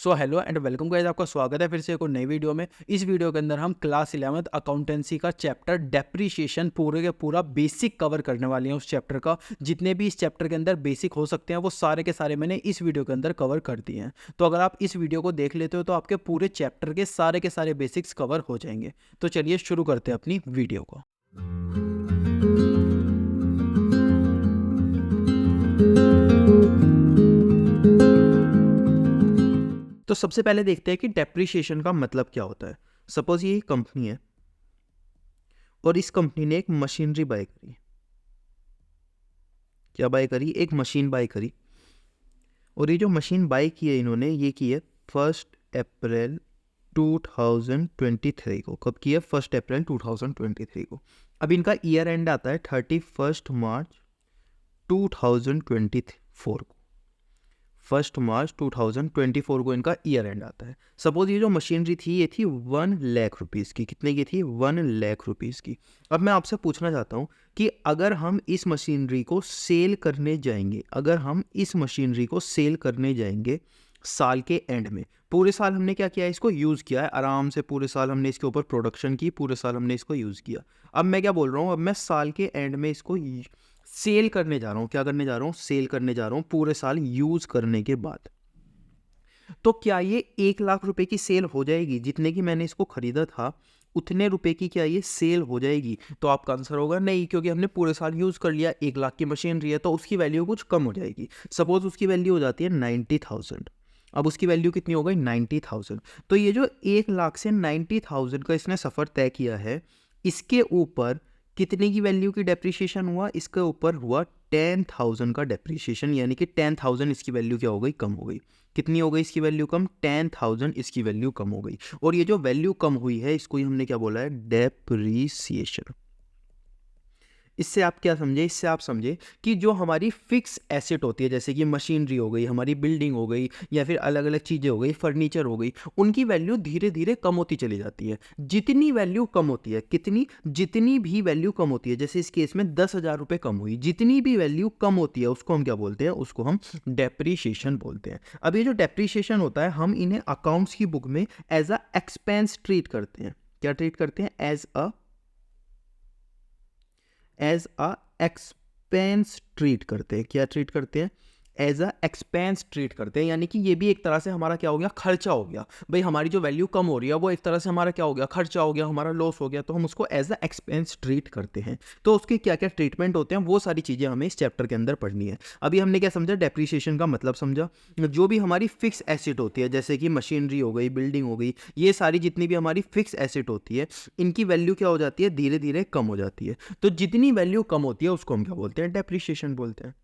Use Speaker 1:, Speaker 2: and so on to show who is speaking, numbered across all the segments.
Speaker 1: So hello and welcome guys, आपका स्वागत है फिर से एक और नई वीडियो में। इस वीडियो के अंदर हम क्लास 11th अकाउंटेंसी का चैप्टर डेप्रीशिएशन पूरे के पूरा बेसिक कवर करने वाले हैं। उस चैप्टर का जितने भी इस चैप्टर के अंदर बेसिक हो सकते हैं वो सारे के सारे मैंने इस वीडियो के अंदर कवर कर दिए हैं। तो अगर आप इस वीडियो को देख लेते हो तो आपके पूरे चैप्टर के सारे बेसिक्स कवर हो जाएंगे। तो चलिए शुरू करते हैं अपनी वीडियो को। तो सबसे पहले देखते हैं कि डेप्रीशिएशन का मतलब क्या होता है। सपोज ये कंपनी है और इस कंपनी ने एक मशीनरी बाय करी। क्या बाय करी? एक मशीन बाय करी। और ये जो मशीन बाय की है इन्होंने, ये की है 1 अप्रैल 2023 को। कब की है? 1 अप्रैल 2023 को। अब इनका ईयर एंड आता है 31 मार्च 2024 को। 1 मार्च 2024 को इनका ईयर एंड आता है। सपोज ये जो मशीनरी थी ये थी 1 लाख रुपीज़ की। कितने की थी? 1 लाख रुपीज़ की। अब मैं आपसे पूछना चाहता हूँ कि अगर हम इस मशीनरी को सेल करने जाएंगे, साल के एंड में, पूरे साल हमने क्या किया है? इसको यूज़ किया है आराम से। पूरे साल हमने इसके ऊपर प्रोडक्शन की, पूरे साल हमने इसको यूज़ किया। अब मैं क्या बोल रहा हूँ? अब मैं साल के एंड में इसको सेल करने जा रहा हूँ। क्या करने जा रहा हूँ? सेल करने जा रहा हूँ पूरे साल यूज़ करने के बाद। तो क्या ये 1 लाख रुपए की सेल हो जाएगी? जितने की मैंने इसको खरीदा था उतने रुपए की क्या ये सेल हो जाएगी? तो आपका आंसर होगा नहीं, क्योंकि हमने पूरे साल यूज़ कर लिया। 1 लाख की मशीनरी है तो उसकी वैल्यू कुछ कम हो जाएगी। सपोज उसकी वैल्यू हो जाती है 90,000। अब उसकी वैल्यू कितनी हो गई? 90,000। तो ये जो 1 लाख से 90,000 का इसने सफ़र तय किया है, इसके ऊपर कितने की वैल्यू की डेप्रिसिएशन हुआ? इसके ऊपर हुआ 10,000 का डेप्रिसिएशन, यानी कि 10,000 इसकी वैल्यू क्या हो गई? कम हो गई। कितनी हो गई इसकी वैल्यू कम? 10,000 इसकी वैल्यू कम हो गई। और ये जो वैल्यू कम हुई है इसको ही हमने क्या बोला है? डेप्रिसिएशन। इससे आप क्या समझे? इससे आप समझे कि जो हमारी फिक्स एसेट होती है, जैसे कि मशीनरी हो गई, हमारी बिल्डिंग हो गई, या फिर अलग अलग चीज़ें हो गई, फर्नीचर हो गई, उनकी वैल्यू धीरे धीरे कम होती चली जाती है। जितनी वैल्यू कम होती है, कितनी? जितनी भी वैल्यू कम होती है, जैसे इस केस में 10,000 रुपये कम हुई, जितनी भी वैल्यू कम होती है उसको हम क्या बोलते हैं? उसको हम डेप्रीशिएशन बोलते हैं। अब ये जो डेप्रीशिएशन होता है, हम इन्हें अकाउंट्स की बुक में एज अ एक्सपेंस ट्रीट करते हैं। क्या ट्रीट करते हैं? एज अ एक्सपेंस ट्रीट करते हैं। क्या ट्रीट करते हैं? एज अ एक्सपेंस ट्रीट करते हैं, यानी कि ये भी एक तरह से हमारा क्या हो गया? खर्चा हो गया। भाई हमारी जो वैल्यू कम हो रही है वो एक तरह से हमारा क्या हो गया? खर्चा हो गया, हमारा लॉस हो गया। तो हम उसको एज अ एक्सपेंस ट्रीट करते हैं। तो उसके क्या क्या ट्रीटमेंट होते हैं वो सारी चीज़ें हमें इस चैप्टर के अंदर पढ़नी है। अभी हमने क्या समझा? डेप्रीशिएशन का मतलब समझा। जो भी हमारी फिक्स एसेट होती है, जैसे कि मशीनरी हो गई, बिल्डिंग हो गई, ये सारी जितनी भी हमारी फिक्स एसेट होती है, इनकी वैल्यू क्या हो जाती है? धीरे धीरे कम हो जाती है। तो जितनी वैल्यू कम होती है उसको हम क्या बोलते हैं? डेप्रीशिएशन बोलते हैं।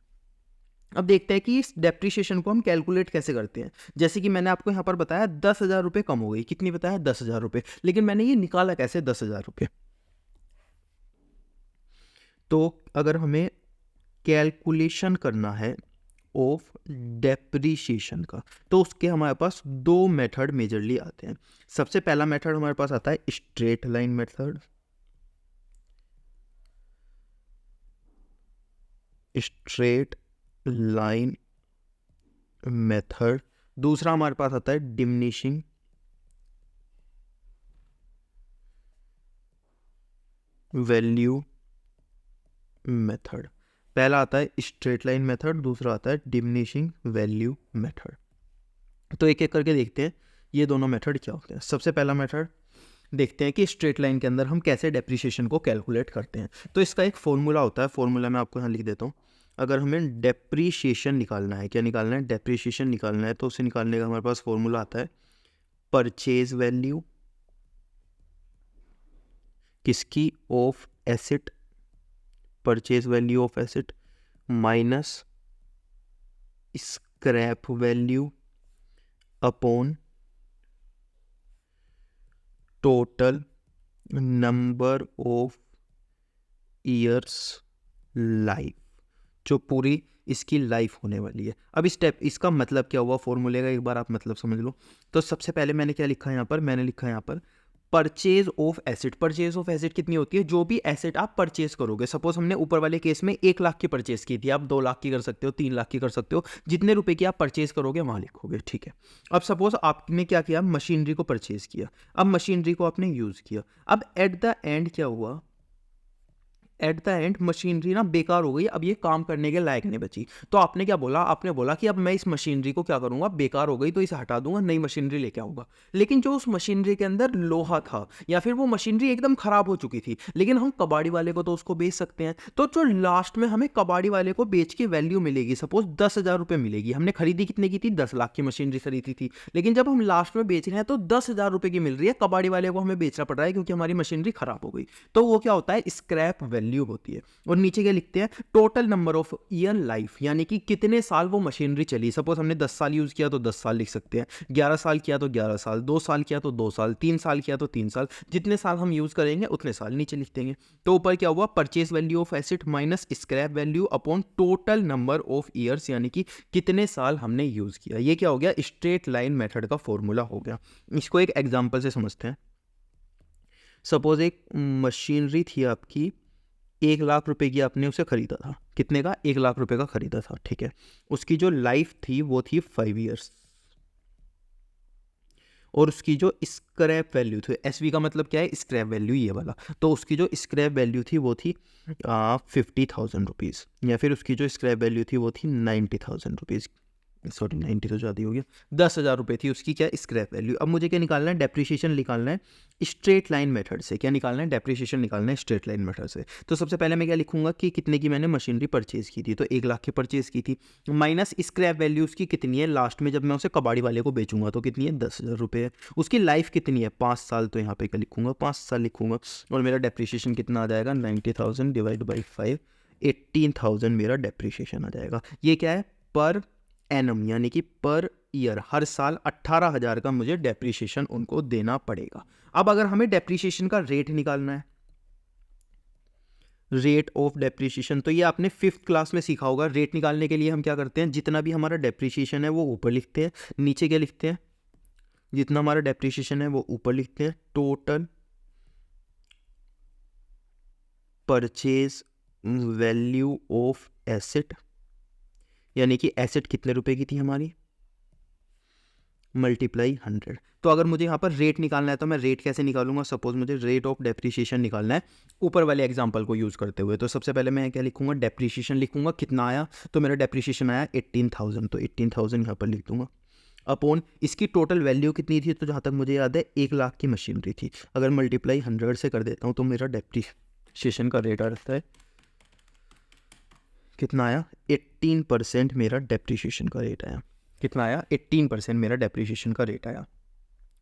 Speaker 1: अब देखते हैं कि इस डेप्रीशिएशन को हम कैलकुलेट कैसे करते हैं। जैसे कि मैंने आपको यहाँ पर बताया 10,000 रुपये कम हो गई। कितनी बताया? 10,000 रुपये। लेकिन मैंने ये निकाला कैसे 10,000 रुपये? तो अगर हमें कैलकुलेशन करना है ऑफ डेप्रीशिएशन का, तो उसके हमारे पास 2 मेथड मेजरली आते हैं। सबसे पहला मेथड हमारे पास आता है straight line method. Straight line method. दूसरा हमारे पास आता है डिमिनिशिंग वैल्यू मेथड। पहला आता है स्ट्रेट लाइन मेथड, दूसरा आता है डिमिनिशिंग वैल्यू मेथड। तो एक एक करके देखते हैं ये दोनों मेथड क्या होते हैं। सबसे पहला मेथड देखते हैं कि स्ट्रेट लाइन के अंदर हम कैसे डेप्रीशिएशन को कैलकुलेट करते हैं। तो इसका एक फॉर्मूला होता है। फॉर्मूला मैं आपको यहाँ लिख देता हूँ। अगर हमें डेप्रीशिएशन निकालना है, क्या निकालना है? डेप्रीशिएशन निकालना है, तो उसे निकालने का हमारे पास फॉर्मूला आता है परचेज वैल्यू किसकी? Of asset. Purchase value of asset minus scrap value upon total number of years life, जो पूरी इसकी लाइफ होने वाली है। अब इसका मतलब क्या हुआ फॉर्मूले का? एक बार आप मतलब समझ लो। तो सबसे पहले मैंने क्या लिखा है यहाँ पर? मैंने लिखा है यहाँ पर purchase of asset. Purchase of asset कितनी होती है? जो भी एसेट आप परचेज करोगे। सपोज हमने ऊपर वाले केस में 1 लाख की परचेज की थी, आप 2 लाख की कर सकते हो, 3 लाख की कर सकते हो, जितने रुपए की आप परचेज करोगे वहां लिखोगे, ठीक है। अब सपोज आपने क्या किया, मशीनरी को परचेज किया, अब मशीनरी को आपने यूज किया, अब एट द एंड क्या हुआ, एट द एंड मशीनरी ना बेकार हो गई, अब ये काम करने के लायक नहीं बची। तो आपने क्या बोला, आपने बोला कि अब मैं इस मशीनरी को क्या करूंगा, बेकार हो गई तो इसे हटा दूंगा, नई मशीनरी लेके आऊंगा। लेकिन जो उस मशीनरी के अंदर लोहा था या फिर वो मशीनरी एकदम खराब हो चुकी थी, लेकिन हम कबाड़ी वाले को तो उसको बेच सकते हैं। तो जो लास्ट में हमें कबाड़ी वाले को बेच के वैल्यू मिलेगी, सपोज 10,000 रुपये मिलेगी। हमने खरीदी कितने की थी? 10 लाख की मशीनरी खरीदी थी, लेकिन जब हम लास्ट में बेच रहे हैं तो 10,000 रुपये की मिल रही है, कबाड़ी वाले को हमें बेचना पड़ रहा है क्योंकि हमारी मशीनरी खराब हो गई। तो वो क्या होता है? स्क्रैप वैल्यू होती है। और नीचे क्या लिखते हैं? Total number of year life, यानी कि कितने साल वो मशीनरी चली। सपोज हमने 10 साल यूज किया तो 10 साल लिख सकते हैं, 11 साल किया तो 11 साल, 2 साल किया तो 2 साल, 3 साल किया तो 3 साल, जितने साल हम यूज करेंगे उतने साल नीचे लिख देंगे। तो ऊपर क्या हुआ? Purchase value of asset minus scrap value upon total number of years, यानी कि कितने साल हमने यूज किया। ये क्या हो गया? स्ट्रेट लाइन मेथड का फॉर्मूला हो गया। इसको एक एग्जांपल से समझते हैं। सपोज एक मशीनरी थी आपकी, 1 लाख रुपए की, आपने उसे खरीदा था। कितने का? 1 लाख रुपए का खरीदा था, ठीक है। उसकी जो लाइफ थी वो थी 5 ईयर्स, और उसकी जो स्क्रैप वैल्यू थी, एसवी का मतलब क्या है? स्क्रैप वैल्यू, ये वाला। तो उसकी जो स्क्रैप वैल्यू थी वो थी 50,000 रुपीज़, या फिर उसकी जो स्क्रैप वैल्यू थी वो थी 90,000 रुपीज़। सॉरी, 90 तो ज़्यादा हो गया, 10,000 रुपये थी उसकी क्या? Scrap value. अब मुझे क्या निकालना है? डेप्रिसिएशन निकालना है स्ट्रेट लाइन मेथड से। क्या निकालना है? डेप्रिसिएशन निकालना है स्ट्रेट लाइन मेथड से। तो सबसे पहले मैं क्या लिखूंगा कि कितने की मैंने मशीनरी परचेज की थी, तो 1 लाख की परचेज की थी, माइनस स्क्रैप वैल्यू उसकी कितनी है लास्ट में जब मैं उसे कबाड़ी वाले को बेचूंगा, तो कितनी है? 10,000 रुपये है। उसकी लाइफ कितनी है? 5 साल, तो यहाँ पे क्या लिखूंगा? 5 साल लिखूंगा। और मेरा डेप्रिसिएशन कितना आ जाएगा? 90,000 डिवाइड बाई 5, 18,000 मेरा डेप्रिसिएशन आ जाएगा। ये क्या है? पर एनम, यानी कि पर ईयर, हर साल 18,000 का मुझे डेप्रिसिएशन उनको देना पड़ेगा। अब अगर हमें डेप्रिसिएशन का रेट निकालना है, रेट ऑफ डेप्रिसिएशन, तो ये आपने 5th क्लास में सीखा होगा। रेट निकालने के लिए हम क्या करते हैं? जितना भी हमारा डेप्रिसिएशन है वो ऊपर लिखते हैं, नीचे क्या लिखते हैं? जितना हमारा डेप्रिसिएशन है वो ऊपर लिखते हैं, total purchase value of asset, यानी कि एसेट कितने रुपए की थी हमारी, मल्टीप्लाई 100। तो अगर मुझे यहाँ पर रेट निकालना है तो मैं रेट कैसे निकालूंगा? सपोज मुझे रेट ऑफ डेप्रिसिएशन निकालना है ऊपर वाले एग्जांपल को यूज़ करते हुए, तो सबसे पहले मैं क्या लिखूंगा? डेप्रिसिएशन लिखूंगा। कितना आया? तो मेरा डेप्रिसिएशन आया 18,000, तो 18,000 यहाँ पर लिख दूंगा, अपॉन इसकी टोटल वैल्यू कितनी थी, तो जहाँ तक मुझे याद है 1 लाख की मशीनरी थी। अगर मल्टीप्लाई 100 से कर देता हूँ तो मेरा डेप्रिसिएशन का रेट आता है, कितना आया? 18% मेरा डेप्रिसिएशन का रेट आया। कितना आया? 18% मेरा डेप्रिसिएशन का रेट आया।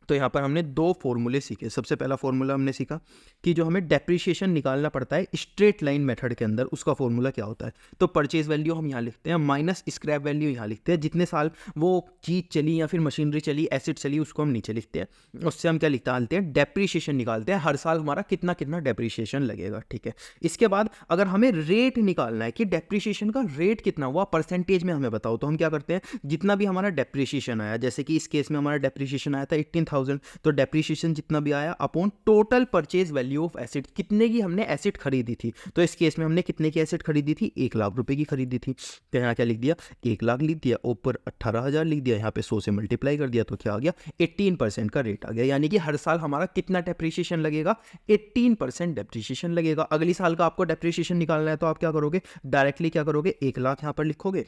Speaker 1: तो यहाँ पर हमने 2 फॉर्मूले सीखे। सबसे पहला फॉर्मूला हमने सीखा कि जो हमें डेप्रिसिएशन निकालना पड़ता है स्ट्रेट लाइन मेथड के अंदर, उसका फॉर्मूला क्या होता है। तो परचेज वैल्यू हम यहाँ लिखते हैं, माइनस स्क्रैप वैल्यू यहाँ लिखते हैं। जितने साल वो चीज़ चली या फिर मशीनरी चली, एसिड चली, उसको हम नीचे लिखते हैं। उससे हम क्या निकालते हैं? डेप्रिसिएशन निकालते हैं, हर साल हमारा कितना कितना डेप्रिसिएशन लगेगा, ठीक है। इसके बाद अगर हमें रेट निकालना है कि डेप्रिसिएशन का रेट कितना हुआ, परसेंटेज में हमें बताओ, तो हम क्या करते हैं? जितना भी हमारा डेप्रिसिएशन आया, जैसे कि इस केस में हमारा डेप्रिसिएशन आया था 18,000, तो डेप्रिसिएशन जितना भी आया upon total purchase value of asset, कितने की हमने एसेट खरीदी थी। तो इस केस में हमने कितने की एसेट खरीदी थी? 1 लाख रुपए की खरीदी थी। तो यहाँ क्या लिख दिया? 1 लाख लिख दिया, ऊपर 18,000 लिख दिया, यहाँ पे 100 से मल्टीप्लाई कर दिया, तो क्या आ गया? 18% का रेट आ गया। यानी कि हर साल हमारा कितना डेप्रिसिएशन लगेगा? 18% डेप्रिसिएशन लगेगा। अगली साल का आपको डेप्रिसिएशन निकालना है तो आप क्या करोगे? डायरेक्टली क्या करोगे? 1 लाख यहाँ पर लिखोगे,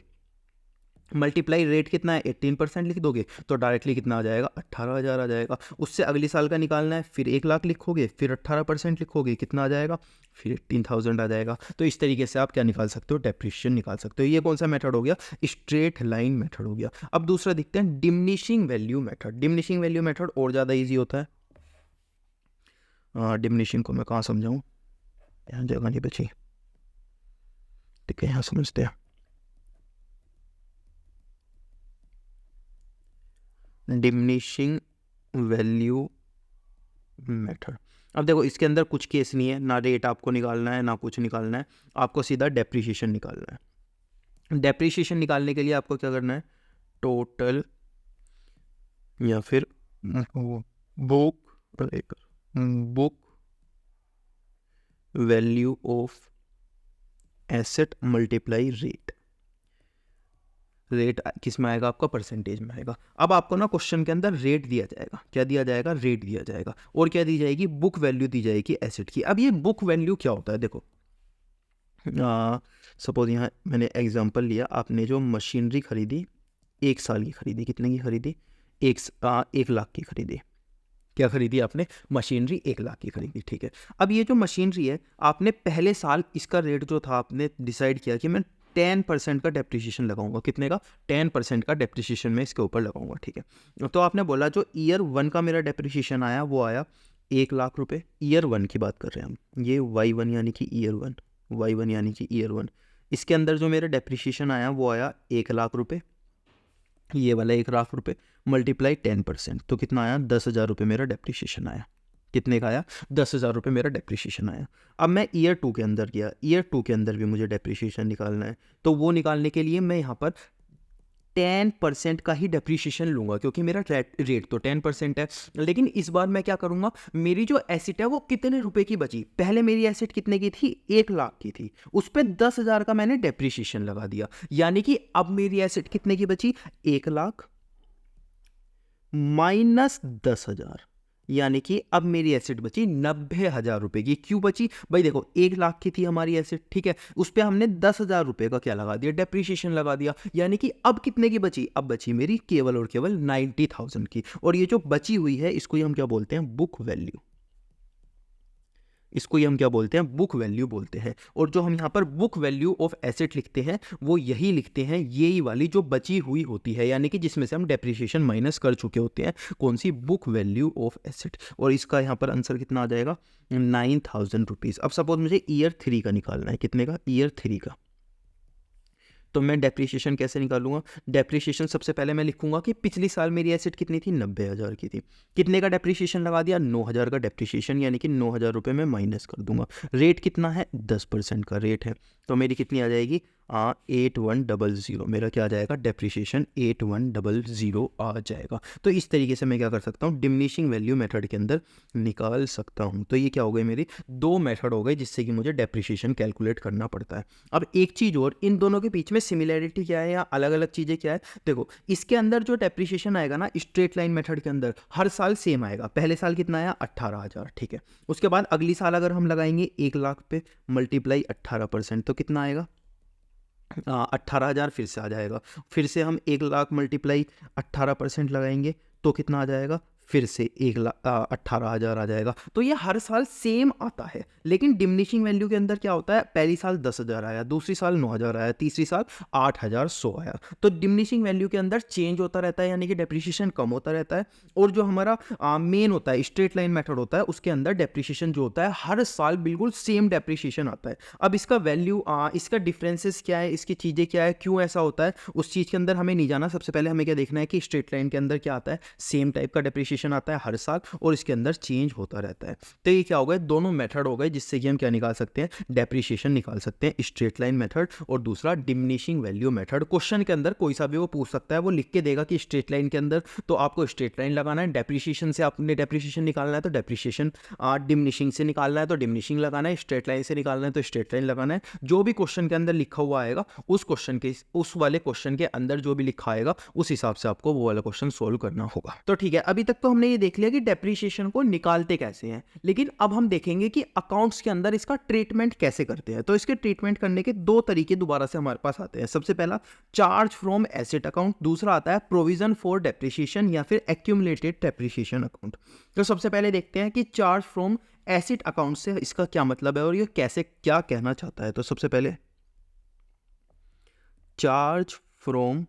Speaker 1: मल्टीप्लाई रेट कितना है? 18% लिख दोगे, तो डायरेक्टली कितना आ जाएगा? 18,000 आ जाएगा। उससे अगली साल का निकालना है, फिर 1 लाख लिखोगे, फिर 18% लिखोगे, कितना आ जाएगा? फिर 18,000 आ जाएगा। तो इस तरीके से आप क्या निकाल सकते हो? डेप्रिसिएशन निकाल सकते हो। ये कौन सा मेथड हो गया? स्ट्रेट लाइन मेथड हो गया। अब दूसरा देखते हैं, diminishing value method. Diminishing value method और ज़्यादा ईजी होता है। डिमिनिशिंग को मैं कहाँ समझाऊँ? यहाँ जगह नहीं बची, ठीक है, यहाँ समझते हैं। Diminishing value method. अब देखो इसके अंदर कुछ केस नहीं है, ना रेट आपको निकालना है ना कुछ निकालना है, आपको सीधा डेप्रिसिएशन निकालना है। डेप्रिसिएशन निकालने के लिए आपको क्या करना है? टोटल या फिर book book value of asset multiply rate. Rate किस में आएगा आपका, परसेंटेज में आएगा। अब आपको ना क्वेश्चन के अंदर रेट दिया जाएगा, क्या दिया जाएगा, रेट दिया जाएगा, और क्या दी जाएगी, बुक वैल्यू दी जाएगी एसेट की। अब ये बुक वैल्यू क्या होता है, देखो सपोज यहाँ मैंने एग्जांपल लिया, आपने जो मशीनरी खरीदी 1 साल की खरीदी, कितने की खरीदी, 1 लाख की खरीदी। क्या खरीदी आपने, मशीनरी 1 लाख की खरीदी, ठीक है। अब ये जो मशीनरी है, आपने पहले साल इसका रेट जो था आपने डिसाइड किया कि मैं 10% का डेप्रिसिएशन लगाऊंगा, कितने का, 10% का डेप्रिसिएशन मैं इसके ऊपर लगाऊंगा, ठीक है। तो आपने बोला जो ईयर 1 का मेरा डेप्रिसिएशन आया वो आया 1 लाख रुपए, ईयर 1 की बात कर रहे हैं हम, ये Y1 यानी कि ईयर 1, Y1 यानी कि ईयर 1। इसके अंदर जो मेरा डेप्रिसिएशन आया वो आया 1 लाख रुपए, ये वाला 1 लाख रुपए मल्टीप्लाई 10%, तो कितना आया, 10,000 रुपये मेरा डेप्रिसिएशन आया। कितने का आया, 10,000 रुपये मेरा डेप्रिसिएशन आया। अब मैं ईयर 2 के अंदर गया, ईयर 2 के अंदर भी मुझे डेप्रिसिएशन निकालना है, तो वो निकालने के लिए मैं यहाँ पर 10% का ही डेप्रिसिएशन लूंगा, क्योंकि मेरा रेट तो 10% है। लेकिन इस बार मैं क्या करूंगा, मेरी जो एसेट है वो कितने रुपए की बची, पहले मेरी एसेट कितने की थी, 1 लाख की थी, उस पर 10,000 का मैंने डेप्रिसिएशन लगा दिया, यानी कि अब मेरी एसेट कितने की बची, 1 लाख माइनस 10,000, यानी कि अब मेरी एसेट बची 90,000 रुपए की। क्यों बची भाई, देखो 1 लाख की थी हमारी एसेट, ठीक है, उस पर हमने 10,000 रुपए का क्या लगा दिया, डेप्रिसिएशन लगा दिया, यानी कि अब कितने की बची, अब बची मेरी केवल और केवल 90,000 की। और ये जो बची हुई है इसको ही हम क्या बोलते हैं, बुक वैल्यू, इसको ही हम क्या बोलते हैं, बुक वैल्यू बोलते हैं। और जो हम यहाँ पर बुक वैल्यू ऑफ एसेट लिखते हैं वो यही लिखते हैं, यही वाली जो बची हुई होती है, यानी कि जिसमें से हम डेप्रिसिएशन माइनस कर चुके होते हैं, कौन सी, बुक वैल्यू ऑफ एसेट। और इसका यहाँ पर आंसर कितना आ जाएगा, 9,000 रुपीज़। अब सपोज मुझे ईयर 3 का निकालना है, कितने का, ईयर 3 का, तो मैं डेप्रिसिएशन कैसे निकालूंगा, डेप्रिसिएशन सबसे पहले मैं लिखूंगा कि पिछली साल मेरी एसेट कितनी थी, 90,000 की थी, कितने का डेप्रिसिएशन लगा दिया, 9,000 का डेप्रिसिएशन, यानी कि 9,000 रुपये में माइनस कर दूंगा। रेट कितना है, 10% का रेट है, तो मेरी कितनी आ जाएगी, 8100, मेरा क्या आ जाएगा, डेप्रिसिएशन 8100 आ जाएगा। तो इस तरीके से मैं क्या कर सकता हूँ, डिमिनिशिंग वैल्यू मेथड के अंदर निकाल सकता हूँ। तो ये क्या हो गई, मेरी 2 मेथड हो गए जिससे कि मुझे डेप्रिसिएशन कैलकुलेट करना पड़ता है। अब एक चीज़ और, इन दोनों के बीच में सिमिलैरिटी क्या है या अलग अलग चीज़ें क्या है, देखो इसके अंदर जो डेप्रिसिएशन आएगा ना स्ट्रेट लाइन मेथड के अंदर, हर साल सेम आएगा। पहले साल कितना आया, 18,000, ठीक है। उसके बाद अगली साल अगर हम लगाएंगे 1 लाख पे मल्टीप्लाई 18%, तो कितना आएगा, 18,000 फिर से आ जाएगा। फिर से हम 1 लाख मल्टीप्लाई 18% लगाएंगे तो कितना आ जाएगा, फिर से 1 लाख 18,000 आ जाएगा। तो ये हर साल सेम आता है, लेकिन डिमिनिशिंग वैल्यू के अंदर क्या होता है, पहली साल 10,000 आया, दूसरी साल 9,000 आया, तीसरी साल 8,100 आया। तो डिमिनिशिंग वैल्यू के अंदर चेंज होता रहता है, यानी कि डेप्रिसिएशन कम होता रहता है। और जो हमारा मेन होता है स्ट्रेट लाइन मेथड होता है, उसके अंदर डेप्रिसिएशन जो होता है हर साल बिल्कुल सेम डेप्रिसिएशन आता है। अब इसका वैल्यू इसका डिफरेंसेस क्या है, इसकी चीज़ें क्या है, क्यों ऐसा होता है, उस चीज़ के अंदर हमें नहीं जाना। सबसे पहले हमें क्या देखना है कि स्ट्रेट लाइन के अंदर क्या आता है, सेम टाइप का डेप्रिसिएशन आता है हर साल, और इसके अंदर चेंज होता रहता है। तो ये क्या हो गए, दोनों मेथड हो गए जिससे कि हम क्या निकाल सकते हैं, डेप्रिसिएशन निकाल सकते हैं, स्ट्रेट लाइन मेथड और दूसरा डिमिनिशिंग वैल्यू मेथड। क्वेश्चन के अंदर कोई सा भी वो पूछ सकता है, वो लिख के देगा कि स्ट्रेट लाइन के अंदर तो आपको स्ट्रेट लाइन लगाना है, डेप्रिसिएशन से आपने डेप्रिसिएशन निकालना है तो डेप्रिसिएशन, डिमिनिशिंग से निकालना है तो डिमिनिशिंग लगाना है, स्ट्रेट लाइन से निकालना है तो स्ट्रेट लाइन लगाना है। जो भी क्वेश्चन के अंदर लिखा हुआ आएगा उस क्वेश्चन के, उस वाले क्वेश्चन के अंदर जो भी लिखा आएगा उस हिसाब से आपको वो वाला क्वेश्चन सोल्व करना होगा। तो ठीक है, अभी तक तो हमने ये देख लिया कि डेप्रिसिएशन को निकालते कैसे हैं, लेकिन अब हम देखेंगे कि अकाउंट्स के अंदर इसका ट्रीटमेंट कैसे करते हैं। तो इसके ट्रीटमेंट करने के 2 तरीके दोबारा से हमारे पास आते हैं। सबसे पहला चार्ज फ्रॉम एसेट अकाउंट, दूसरा आता है प्रोविजन फॉर डेप्रिसिएशन या फिर एक्यूमुलेटेड डेप्रिसिएशन अकाउंट। तो सबसे पहले देखते हैं कि चार्ज फ्रॉम एसेट अकाउंट से इसका क्या मतलब है और ये कैसे क्या कहना चाहता है। तो सबसे पहले चार्ज फ्रॉम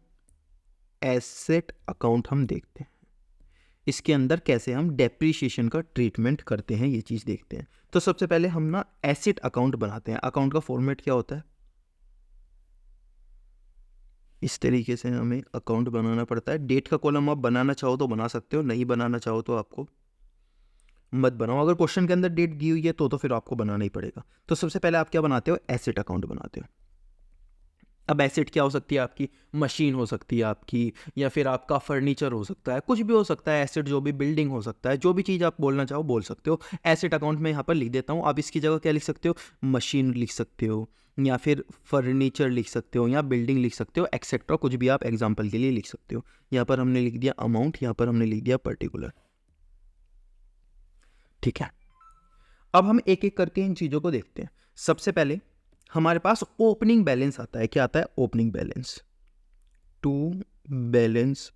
Speaker 1: एसेट अकाउंट हम देखते हैं, इसके अंदर कैसे हम डेप्रिसिएशन का ट्रीटमेंट करते हैं ये चीज़ देखते हैं। तो सबसे पहले हम ना एसेट अकाउंट बनाते हैं। अकाउंट का फॉर्मेट क्या होता है, इस तरीके से हमें अकाउंट बनाना पड़ता है। डेट का कॉलम आप बनाना चाहो तो बना सकते हो, नहीं बनाना चाहो तो आपको मत बनाओ। अगर क्वेश्चन के अंदर डेट दी हुई है तो फिर आपको बनाना ही पड़ेगा। तो सबसे पहले आप क्या बनाते हो, एसेट अकाउंट बनाते हो। अब एसेट क्या हो सकती है आपकी, मशीन हो सकती है आपकी, या फिर आपका फर्नीचर हो सकता है, कुछ भी हो सकता है एसेट, जो भी बिल्डिंग हो सकता है, जो भी चीज़ आप बोलना चाहो बोल सकते हो। एसेट अकाउंट में यहाँ पर लिख देता हूँ। आप इसकी जगह क्या लिख सकते हो, मशीन लिख सकते हो, या फिर फर्नीचर लिख सकते हो, या बिल्डिंग लिख सकते हो, एक्सेट्रा, कुछ भी आप एग्जाम्पल के लिए लिख सकते हो। यहाँ पर हमने लिख दिया अमाउंट, यहाँ पर हमने लिख दिया पर्टिकुलर। ठीक है, अब हम एक एक करके इन चीज़ों को देखते हैं। सबसे पहले हमारे पास ओपनिंग बैलेंस आता है। क्या आता है, opening balance, to balance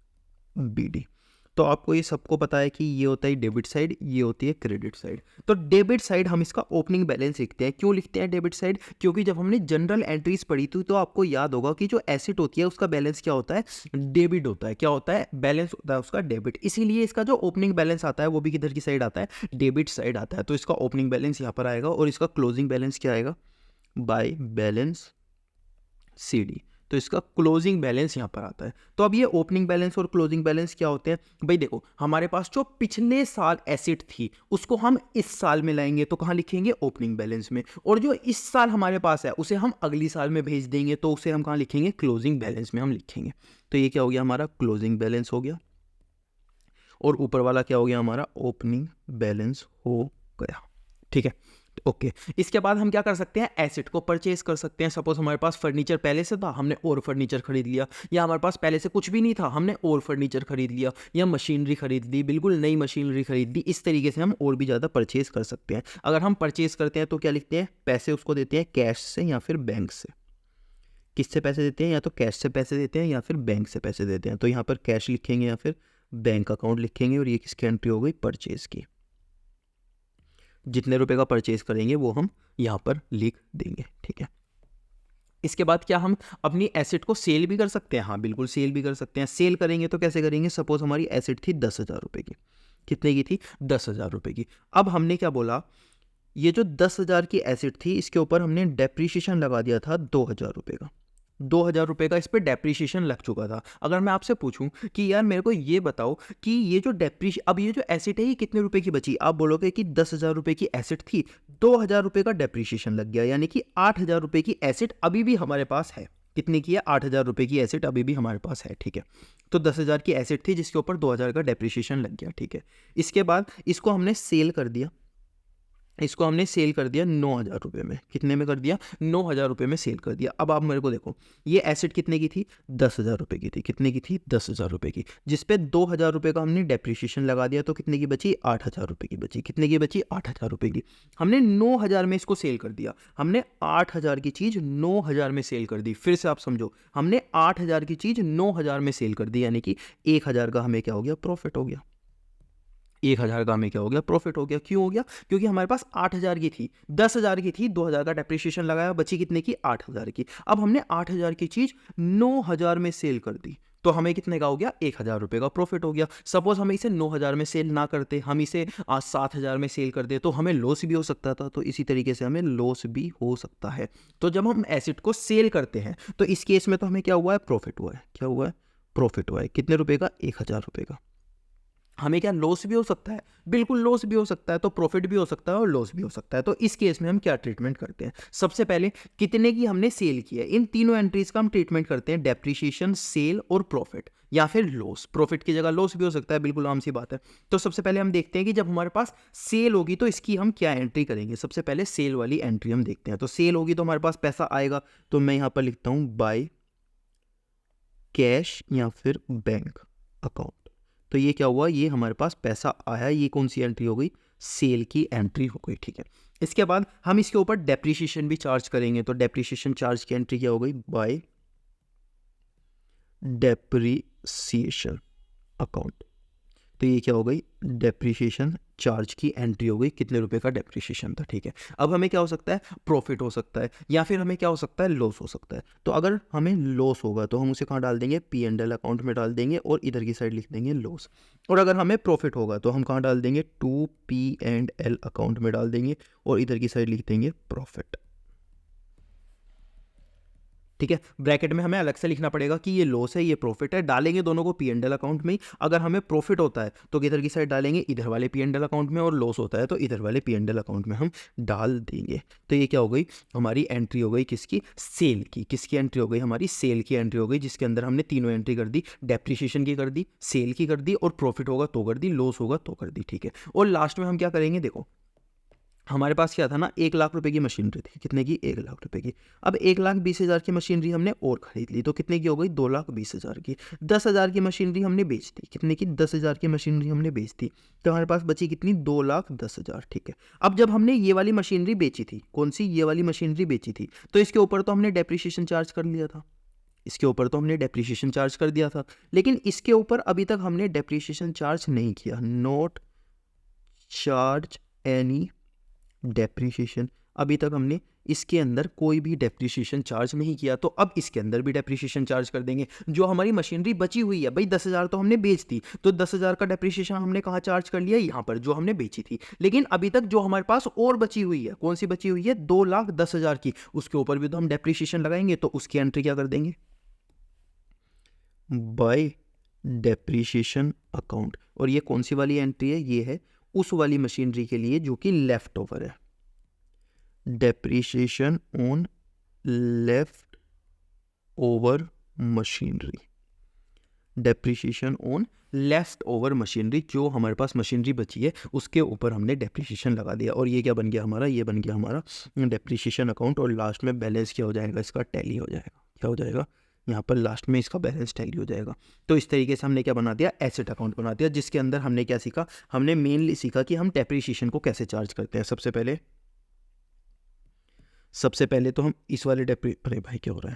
Speaker 1: BD. तो आपको ये सबको पता है कि ये होता है डेबिट साइड, ये होती है क्रेडिट साइड। तो डेबिट साइड हम इसका ओपनिंग बैलेंस लिखते हैं। क्यों लिखते हैं डेबिट साइड, क्योंकि जब हमने जनरल एंट्रीज पढ़ी थी तो आपको याद होगा कि जो एसेट होती है उसका बैलेंस क्या होता है, डेबिट होता है। क्या होता है, बैलेंस होता है उसका डेबिट। इसीलिए इसका जो ओपनिंग बैलेंस आता है वो भी किधर की साइड आता है, डेबिट साइड आता है। तो इसका ओपनिंग बैलेंस यहाँ पर आएगा और इसका क्लोजिंग बैलेंस क्या आएगा, बाय बैलेंस सी डी। तो इसका क्लोजिंग बैलेंस यहाँ पर आता है। तो अब ये ओपनिंग बैलेंस और क्लोजिंग बैलेंस क्या होते हैं भाई, देखो हमारे पास जो पिछले साल एसेट थी उसको हम इस साल में लाएंगे तो कहाँ लिखेंगे, ओपनिंग बैलेंस में, और जो इस साल हमारे पास है उसे हम अगली साल में भेज देंगे तो उसे हम कहाँ लिखेंगे, क्लोजिंग बैलेंस में हम लिखेंगे। तो ये क्या हो गया, हमारा क्लोजिंग बैलेंस हो गया, और ऊपर वाला क्या हो गया, हमारा ओपनिंग बैलेंस हो गया। ठीक है, ओके। इसके बाद हम क्या कर सकते हैं, एसेट को परचेज कर सकते हैं। सपोज हमारे पास फर्नीचर पहले से था, हमने और फर्नीचर खरीद लिया, या हमारे पास पहले से कुछ भी नहीं था, हमने और फर्नीचर खरीद लिया, या मशीनरी खरीद ली, बिल्कुल नई मशीनरी खरीद ली। इस तरीके से हम और भी ज़्यादा परचेज कर सकते हैं। अगर हम परचेज करते हैं तो क्या लिखते हैं, पैसे उसको देते हैं कैश से या फिर बैंक से। किससे पैसे देते हैं, या तो कैश से पैसे देते हैं या फिर बैंक से पैसे देते हैं। तो यहाँ पर कैश लिखेंगे या फिर बैंक अकाउंट लिखेंगे, और ये किसकी एंट्री हो गई, परचेज की। जितने रुपए का परचेज करेंगे वो हम यहाँ पर लिख देंगे। ठीक है, इसके बाद क्या हम अपनी एसेट को सेल भी कर सकते हैं, हाँ बिल्कुल सेल भी कर सकते हैं। सेल करेंगे तो कैसे करेंगे, सपोज हमारी एसेट थी 10,000 रुपये की। कितने की थी, 10,000 रुपये की। अब हमने क्या बोला, ये जो 10,000 की एसेट थी इसके ऊपर हमने डेप्रीशिएशन लगा दिया था 2,000 रुपये का। 2,000 रुपये का इस पर डेप्रीशिएशन लग चुका था। अगर मैं आपसे पूछूं कि यार मेरे को ये बताओ कि ये जो अब ये जो एसेट है ये कितने रुपए की बची, आप बोलोगे कि 10,000 रुपये की एसेट थी, 2,000 रुपये का डेप्रीशिएशन लग गया, यानी कि 8,000 रुपये की एसेट अभी भी हमारे पास है। कितनी की है, 8,000 रुपये की एसेट अभी भी हमारे पास है। ठीक है, तो 10,000 की एसेट थी जिसके ऊपर 2,000 का डेप्रीशिएशन लग गया। ठीक है, इसके बाद इसको हमने सेल कर दिया, इसको हमने सेल कर दिया 9,000 रुपये में। कितने में कर दिया, 9,000 रुपये में सेल कर दिया। अब आप मेरे को देखो, ये एसेट कितने की थी, 10,000 रुपये की थी। कितने की थी, 10,000 रुपये की, जिसपे 2,000 रुपये का हमने डेप्रीशिएशन लगा दिया, तो कितने की बची, 8,000 रुपये की बची। कितने की बची, 8,000 रुपये की। हमने 9,000 में इसको सेल कर दिया, हमने 8,000 की चीज़ 9,000 में सेल कर दी। फिर से आप समझो, हमने 8,000 की चीज़ 9,000 में सेल कर दी, यानी कि 1,000 का हमें क्या हो गया, प्रॉफिट हो गया। 1,000 का हमें क्या हो गया, प्रॉफिट हो गया। क्यों हो गया, क्योंकि हमारे पास 8,000 की थी, 10,000 की थी, 2,000 का डेप्रिसिएशन लगाया, बची कितने की, 8,000 की। अब हमने 8,000 की चीज 9,000 में सेल कर दी, तो हमें कितने का हो गया, 1,000 रुपये का प्रॉफिट हो गया। सपोज हम इसे 9,000 में सेल ना करते, हम इसे 7,000 में सेल कर दे, तो हमें लॉस भी हो सकता था। तो इसी तरीके से हमें लॉस भी हो सकता है। तो जब हम एसेट को सेल करते हैं तो इस केस में तो हमें क्या हुआ है, प्रॉफिट हुआ है। क्या हुआ है, प्रॉफिट हुआ है। कितने रुपए का, 1,000 रुपये का। हमें क्या लॉस भी हो सकता है, बिल्कुल लॉस भी हो सकता है। तो प्रॉफिट भी हो सकता है और लॉस भी हो सकता है। तो इस केस में हम क्या ट्रीटमेंट करते हैं, सबसे पहले कितने की हमने सेल की है, इन तीनों एंट्रीज का हम ट्रीटमेंट करते हैं, डेप्रिसिएशन, सेल और प्रॉफिट, या फिर लॉस। प्रॉफिट की जगह लॉस भी हो सकता है, बिल्कुल आम सी बात है। तो सबसे पहले हम देखते हैं कि जब हमारे पास सेल होगी तो इसकी हम क्या एंट्री करेंगे। सबसे पहले सेल वाली एंट्री हम देखते हैं। तो सेल होगी तो हमारे पास पैसा आएगा, तो मैं यहां पर लिखता हूं बाय कैश या फिर बैंक अकाउंट। तो ये क्या हुआ, ये हमारे पास पैसा आया, ये कौन सी एंट्री हो गई, सेल की एंट्री हो गई। ठीक है, इसके बाद हम इसके ऊपर डेप्रिसिएशन भी चार्ज करेंगे। तो डेप्रिसिएशन चार्ज की एंट्री क्या हो गई, बाय डेप्रिसिएशन अकाउंट। तो ये क्या हो गई, डेप्रिसिएशन चार्ज की एंट्री हो गई, कितने रुपए का डेप्रिसिएशन था। ठीक है, अब हमें क्या हो सकता है, प्रॉफिट हो सकता है, या फिर हमें क्या हो सकता है, लॉस हो सकता है। तो अगर हमें लॉस होगा तो हम उसे कहाँ डाल देंगे, P&L अकाउंट में डाल देंगे, और इधर की साइड लिख देंगे लॉस। और अगर हमें प्रॉफिट होगा तो हम कहाँ डाल देंगे, 2P&L अकाउंट में डाल देंगे, और इधर की साइड लिख देंगे प्रॉफिट। ठीक है। ब्रैकेट में हमें अलग से लिखना पड़ेगा कि ये लॉस है, ये प्रॉफिट है, डालेंगे दोनों को पी एंड एल अकाउंट में ही। अगर हमें प्रॉफिट होता है तो किधर की साइड डालेंगे, इधर वाले पी एंड एल अकाउंट में, और लॉस होता है तो इधर वाले पी एंड एल अकाउंट में हम डाल देंगे। तो ये क्या हो गई, हमारी एंट्री हो गई किसकी, सेल की। किसकी एंट्री हो गई, हमारी सेल की एंट्री हो गई, जिसके अंदर हमने तीनों एंट्री कर दी, डेप्रिसिएशन की कर दी, सेल की कर दी, और प्रॉफिट होगा तो कर दी, लॉस होगा तो कर दी। ठीक है। और लास्ट में हम क्या करेंगे, देखो हमारे पास क्या था ना, 1,00,000 रुपए की मशीनरी थी। कितने की, 1,00,000 रुपए की। अब 1,20,000 की मशीनरी हमने और खरीद ली, तो कितने की हो गई, 2,20,000 की। 10,000 की मशीनरी हमने बेच दी। कितने की, 10,000 की मशीनरी हमने बेच दी। तो हमारे पास बची कितनी, 2,10,000। ठीक है। अब जब हमने ये वाली मशीनरी बेची थी, कौन सी, ये वाली मशीनरी बेची थी, तो इसके ऊपर तो हमने डेप्रिसिएशन चार्ज कर लिया था। इसके ऊपर तो हमने डेप्रिसिएशन चार्ज कर दिया था, लेकिन इसके ऊपर अभी तक हमने डेप्रिसिएशन चार्ज नहीं किया। नोट चार्ज एनी डेप्रिसिएशन, अभी तक हमने इसके अंदर कोई भी डेप्रिसिएशन चार्ज नहीं किया। तो अब इसके अंदर भी डेप्रिसिएशन चार्ज कर देंगे। जो हमारी मशीनरी बची हुई है भाई, 10,000 तो हमने बेच दी, तो 10,000 का डेप्रिसिएशन हमने कहाँ चार्ज कर लिया, यहाँ पर, जो हमने बेची थी। लेकिन अभी तक जो हमारे पास और बची हुई है, कौन सी बची हुई है, 2,10,000 की, उसके ऊपर भी तो हम डेप्रिसिएशन लगाएंगे। तो उसकी एंट्री क्या कर देंगे, बाय डेप्रिसिएशन अकाउंट। और ये कौन सी वाली एंट्री है, ये है उस वाली मशीनरी के लिए जो कि लेफ्ट ओवर है। Depreciation on left over machinery, depreciation on left over machinery, जो हमारे पास मशीनरी बची है उसके ऊपर हमने डेप्रिसिएशन लगा दिया। और ये क्या बन गया हमारा, ये बन गया हमारा डेप्रिसिएशन अकाउंट। और लास्ट में बैलेंस क्या हो जाएगा, इसका टैली हो जाएगा। क्या हो जाएगा, यहाँ पर लास्ट में इसका बैलेंस टैली हो जाएगा। तो इस तरीके से हमने क्या बना दिया, एसेट अकाउंट बना दिया, जिसके अंदर हमने क्या सीखा, हमने मेनली सीखा कि हम डेप्रिसिएशन को कैसे चार्ज करते हैं। सबसे पहले तो हम इस वाले अरे भाई क्या हो रहा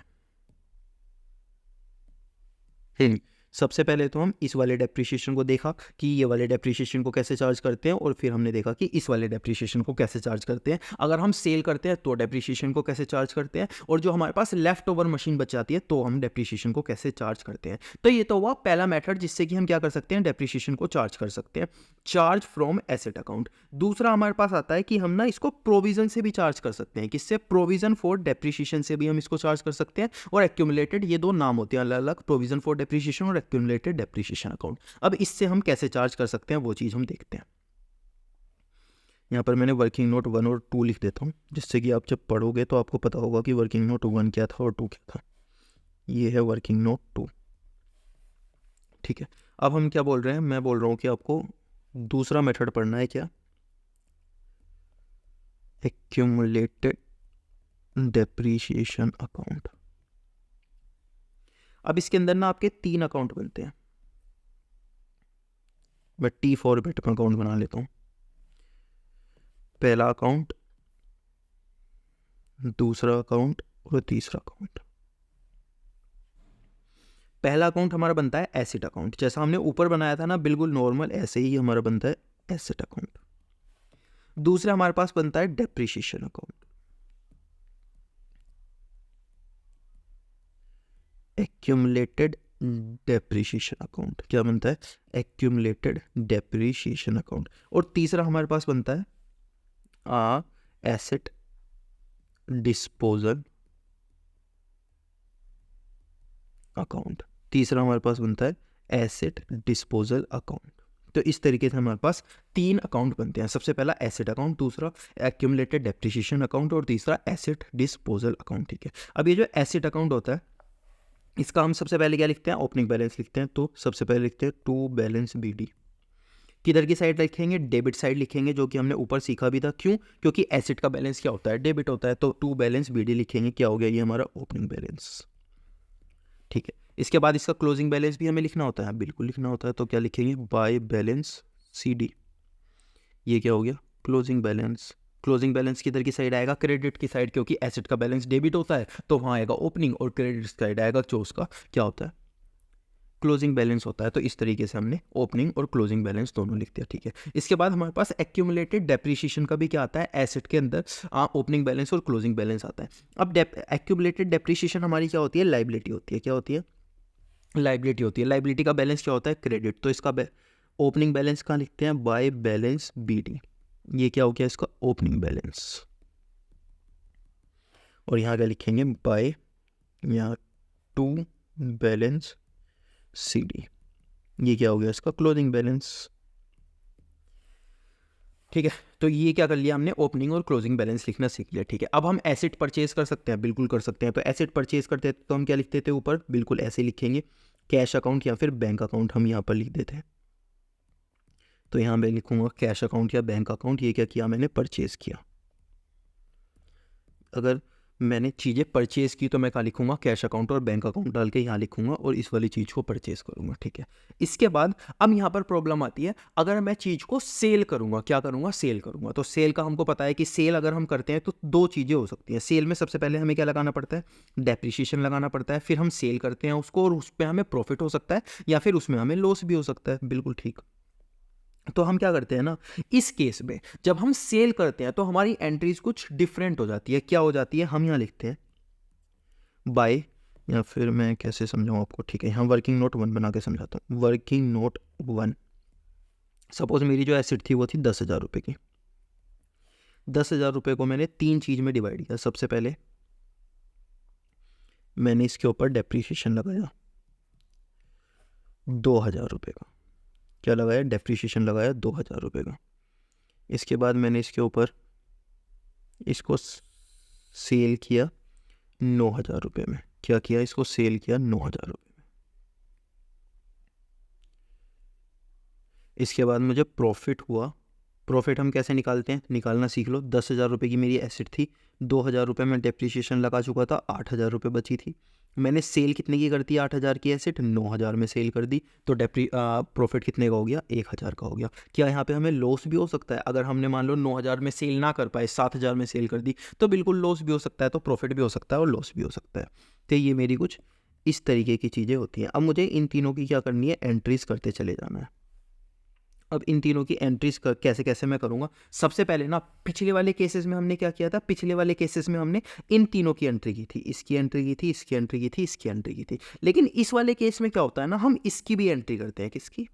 Speaker 1: है, सबसे पहले तो हम इस वाले डेप्रिसिएशन को देखा कि ये वाले डेप्रिसिएशन को कैसे चार्ज करते हैं, और फिर हमने देखा कि इस वाले डेप्रिसिएशन को कैसे चार्ज करते हैं। अगर हम सेल करते हैं तो डेप्रिसिएशन को कैसे चार्ज करते हैं, और जो हमारे पास लेफ्ट ओवर मशीन बच जाती है तो हम डेप्रिसिएशन को कैसे चार्ज करते हैं। तो ये तो हुआ पहला मेथड, जिससे कि हम क्या कर सकते हैं, डेप्रिसिएशन को चार्ज कर सकते हैं, चार्ज फ्रॉम एसेट अकाउंट। दूसरा हमारे पास आता है कि हम ना इसको प्रोविजन से भी चार्ज कर सकते हैं। किससे, प्रोविजन फॉर डेप्रिसिएशन से भी हम इसको चार्ज कर सकते हैं। और एक्यूमुलेटेड, ये दो नाम होते हैं अलग अलग, प्रोविजन फॉर डेप्रिसिएशन और एक्यूमुलेटेड डेप्रिसिएशन अकाउंट। अब इससे हम कैसे चार्ज कर सकते हैं वो चीज़ हम देखते हैं। यहाँ पर मैंने वर्किंग नोट 1 और 2 लिख देता हूँ, जिससे कि आप जब पढ़ोगे तो आपको पता होगा कि वर्किंग नोट 1 क्या था और 2 क्या था। ये है वर्किंग नोट 2। ठीक है। अब हम क्या बोल रहे हैं, मैं बोल रहा हूँ कि आपको दूसरा मेथड पढ़ना है, क्या, एक्यूमुलेटेड डेप्रिसिएशन अकाउंट। अब इसके अंदर ना आपके 3 अकाउंट बनते हैं। मैं टी फॉर्मेट में अकाउंट बना लेता हूँ। पहला अकाउंट, दूसरा अकाउंट और तीसरा अकाउंट। पहला अकाउंट हमारा बनता है एसेट अकाउंट, जैसा हमने ऊपर बनाया था ना, बिल्कुल नॉर्मल ऐसे ही हमारा बनता है एसेट अकाउंट। दूसरा हमारे पास बनता है depreciation account, accumulated depreciation account. क्या बनता है, एक्यूमुलेटेड डेप्रिसिएशन अकाउंट। और तीसरा हमारे पास बनता है एसेट डिस्पोजल अकाउंट। तीसरा हमारे पास बनता है एसेट डिस्पोजल अकाउंट। तो इस तरीके से हमारे पास 3 अकाउंट बनते हैं। सबसे पहला एसेट अकाउंट, दूसरा एक्यूमुलेटेड डेप्रिसिएशन अकाउंट, और तीसरा एसेट डिस्पोजल अकाउंट। ठीक है। अब ये जो एसेट अकाउंट होता है, इसका हम सबसे पहले क्या लिखते हैं, ओपनिंग बैलेंस लिखते हैं। तो सबसे पहले लिखते हैं टू बैलेंस BD। किधर की साइड लिखेंगे, डेबिट साइड लिखेंगे, जो कि हमने ऊपर सीखा भी था। क्यों, क्योंकि एसेट का बैलेंस क्या होता है, डेबिट होता है। तो टू बैलेंस BD लिखेंगे। क्या हो गया, ये हमारा ओपनिंग बैलेंस। ठीक है। इसके बाद इसका क्लोजिंग बैलेंस भी हमें लिखना होता है, बिल्कुल लिखना होता है। तो क्या लिखेंगे, बाय बैलेंस CD। ये क्या हो गया, क्लोजिंग बैलेंस। क्लोजिंग बैलेंस किधर की साइड आएगा, क्रेडिट की साइड, क्योंकि एसेट का बैलेंस डेबिट होता है तो वहाँ आएगा ओपनिंग, और क्रेडिट साइड आएगा जो उसका क्या होता है, क्लोजिंग बैलेंस होता है। तो इस तरीके से हमने ओपनिंग और क्लोजिंग बैलेंस दोनों लिख दिया। ठीक है। इसके बाद हमारे पास एक्यूमुलेटेड डेप्रिसिएशन का भी क्या आता है, एसेट के अंदर ओपनिंग बैलेंस और क्लोजिंग बैलेंस आता है। अब एक्यूमुलेटेड डेप्रिसिएशन हमारी क्या होती है, लाइबिलिटी होती है। क्या होती है, लाइबिलिटी होती है। लाइबिलिटी का बैलेंस क्या होता है, क्रेडिट। तो इसका ओपनिंग बैलेंस कहाँ लिखते हैं, बाय बैलेंस BD। ये क्या हो गया, इसका ओपनिंग बैलेंस। और यहाँ क्या लिखेंगे, बाय यहाँ टू बैलेंस सी डी, ये क्या हो गया इसका क्लोजिंग बैलेंस। ठीक है, तो ये क्या कर लिया हमने, ओपनिंग और क्लोजिंग बैलेंस लिखना सीख लिया। ठीक है, अब हम एसेट परचेज कर सकते हैं, बिल्कुल कर सकते हैं। तो एसेट परचेज करते हैं तो हम क्या लिखते थे ऊपर, बिल्कुल ऐसे लिखेंगे, कैश अकाउंट या फिर बैंक अकाउंट हम यहाँ पर लिख देते हैं। तो यहाँ मैं लिखूंगा कैश अकाउंट या बैंक अकाउंट, ये क्या किया मैंने, परचेज किया। अगर मैंने चीज़ें परचेज़ की तो मैं क्या लिखूंगा, कैश अकाउंट और बैंक अकाउंट डाल के यहाँ लिखूंगा और इस वाली चीज़ को परचेज़ करूंगा। ठीक है, इसके बाद अब यहाँ पर प्रॉब्लम आती है, अगर मैं चीज़ को सेल करूंगा, क्या करूंगा, सेल करूंगा। तो सेल का हमको पता है कि सेल अगर हम करते हैं तो दो चीज़ें हो सकती हैं। सेल में सबसे पहले हमें क्या लगाना पड़ता है, डेप्रिसिएशन लगाना पड़ता है, फिर हम सेल करते हैं उसको और उस पर हमें प्रॉफिट हो सकता है या फिर उसमें हमें लॉस भी हो सकता है। बिल्कुल ठीक। तो हम क्या करते हैं ना, इस केस में जब हम सेल करते हैं तो हमारी एंट्रीज कुछ डिफरेंट हो जाती है। क्या हो जाती है, हम यहाँ लिखते हैं बाय, या फिर मैं कैसे समझाऊँ आपको। ठीक है, यहाँ वर्किंग नोट 1 बना के समझाता हूँ। वर्किंग नोट 1, सपोज मेरी जो एसेट थी वो थी 10,000 रुपये की। 10,000 रुपये को मैंने 3 चीज़ में डिवाइड किया। सबसे पहले मैंने इसके ऊपर डेप्रीशिएशन लगाया 2,000 रुपये का। क्या लगाया, डेप्रीशिएशन लगाया 2,000 रुपये का। इसके बाद मैंने इसके ऊपर इसको सेल किया 9,000 रुपये में। क्या किया, इसको सेल किया 9,000 रुपये में। इसके बाद मुझे प्रॉफिट हुआ। प्रॉफिट हम कैसे निकालते हैं, निकालना सीख लो। 10,000 रुपये की मेरी एसेट थी, 2,000 रुपये में डेप्रिसिएशन लगा चुका था, 8,000 रुपये बची थी। मैंने सेल कितने की कर दी, 8,000 की एसेट 9,000 में सेल कर दी। तो प्रॉफिट कितने का हो गया, 1,000 का हो गया। क्या यहाँ पे हमें लॉस भी हो सकता है, अगर हमने मान लो 9,000 में सेल ना कर पाए, 7,000 में सेल कर दी, तो बिल्कुल लॉस भी हो सकता है। तो प्रॉफिट भी हो सकता है और लॉस भी हो सकता है। तो ये मेरी कुछ इस तरीके की चीज़ें होती हैं। अब मुझे इन तीनों की क्या करनी है, एंट्रीज करते चले जाना है। अब इन तीनों की एंट्रीज कैसे कैसे मैं करूंगा। सबसे पहले ना, पिछले वाले केसेस में हमने क्या किया था, पिछले वाले केसेस में हमने इन तीनों की एंट्री की थी, इसकी एंट्री की थी, इसकी एंट्री की थी, इसकी एंट्री की थी। लेकिन इस वाले केस में क्या होता है ना, हम इसकी भी एंट्री करते हैं। किसकी,